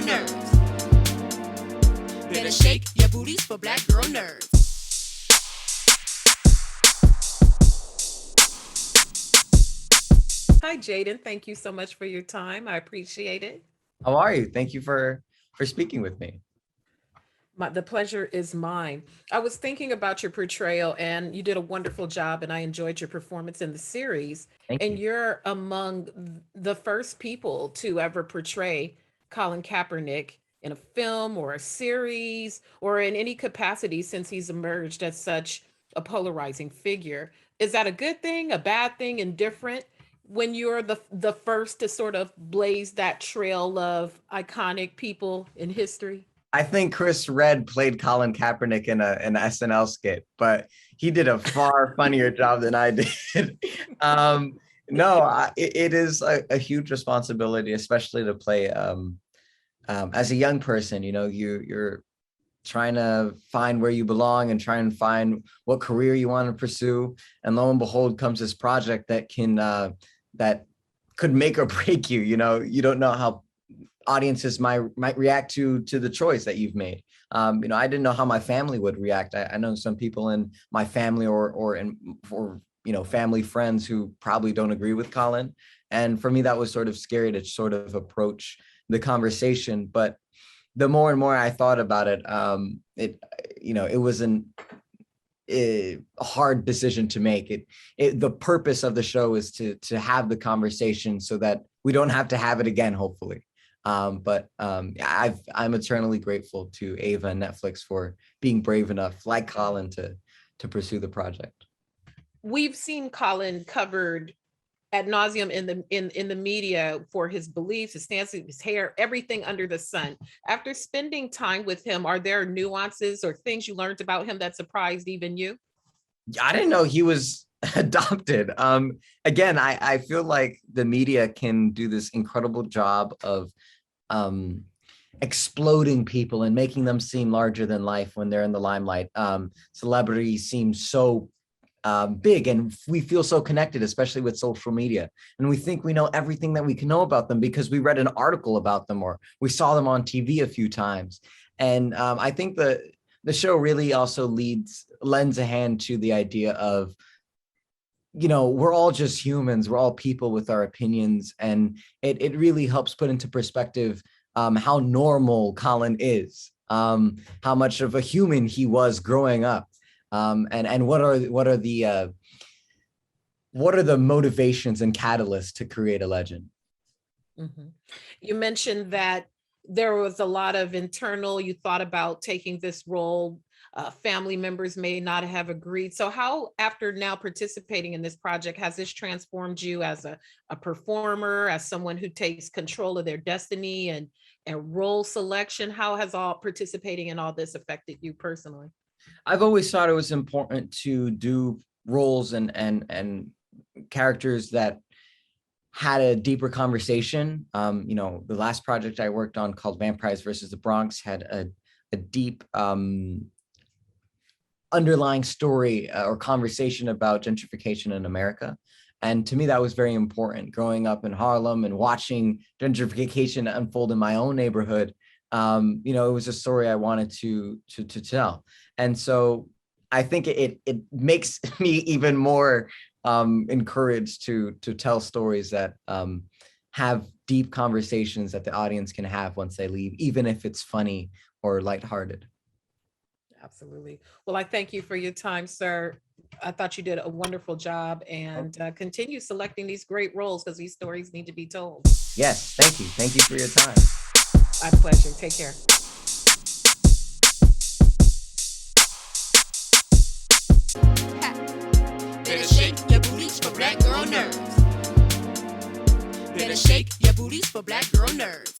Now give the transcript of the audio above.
nerves. Better shake your booties for black girl nerves. Hi, Jaden. Thank you so much for your time. I appreciate it. How are you? Thank you for speaking with me. The pleasure is mine. I was thinking about your portrayal, and you did a wonderful job, and I enjoyed your performance in the series. Thank And you. you're among the first people to ever portray Colin Kaepernick in a film or a series or in any capacity since he's emerged as such a polarizing figure. Is that a good thing, a bad thing, indifferent? When you're the first to sort of blaze that trail of iconic people in history? I think Chris Redd played Colin Kaepernick in an SNL skit, but he did a far funnier job than I did. No, it is a huge responsibility, especially to play as a young person. You know, you're trying to find where you belong and try and find what career you want to pursue. And lo and behold, comes this project that that could make or break you. You know, you don't know how audiences might react to the choice that you've made. You know, I didn't know how my family would react. I know some people in my family or you know, family friends who probably don't agree with Colin. And for me, that was sort of scary to sort of approach the conversation. But the more and more I thought about it, you know, it was a hard decision to make. The purpose of the show is to have the conversation so that we don't have to have it again, hopefully. I'm eternally grateful to Ava and Netflix for being brave enough, like Colin, to pursue the project. We've seen Colin covered ad nauseum in the media for his beliefs, his stances, his hair, everything under the sun. After spending time with him, are there nuances or things you learned about him that surprised even you? I didn't know he was adopted. Again, I feel like the media can do this incredible job of exploding people and making them seem larger than life when they're in the limelight. Celebrities seem so big, and we feel so connected, especially with social media. And we think we know everything that we can know about them because we read an article about them or we saw them on TV a few times. And I think the show really also lends a hand to the idea of, you know, we're all just humans. We're all people with our opinions. And it really helps put into perspective how normal Colin is, how much of a human he was growing up. And what are the motivations and catalysts to create a legend? Mm-hmm. You mentioned that there was a lot of internal, you thought about taking this role. Family members may not have agreed. So how, after now participating in this project, has this transformed you as a performer, as someone who takes control of their destiny and role selection? How has all participating in all this affected you personally? I've always thought it was important to do roles and characters that had a deeper conversation. You know, the last project I worked on called Vampires versus the Bronx had a deep underlying story or conversation about gentrification in America. And to me, that was very important. Growing up in Harlem and watching gentrification unfold in my own neighborhood, you know, it was a story I wanted to tell. And so I think it makes me even more encouraged to tell stories that have deep conversations that the audience can have once they leave, even if it's funny or lighthearted. Absolutely. Well, I thank you for your time, sir. I thought you did a wonderful job, and continue selecting these great roles because these stories need to be told. Yes, thank you. Thank you for your time. My pleasure. Take care. Better shake your booties for black girl nerves. Better shake your booties for black girl nerves.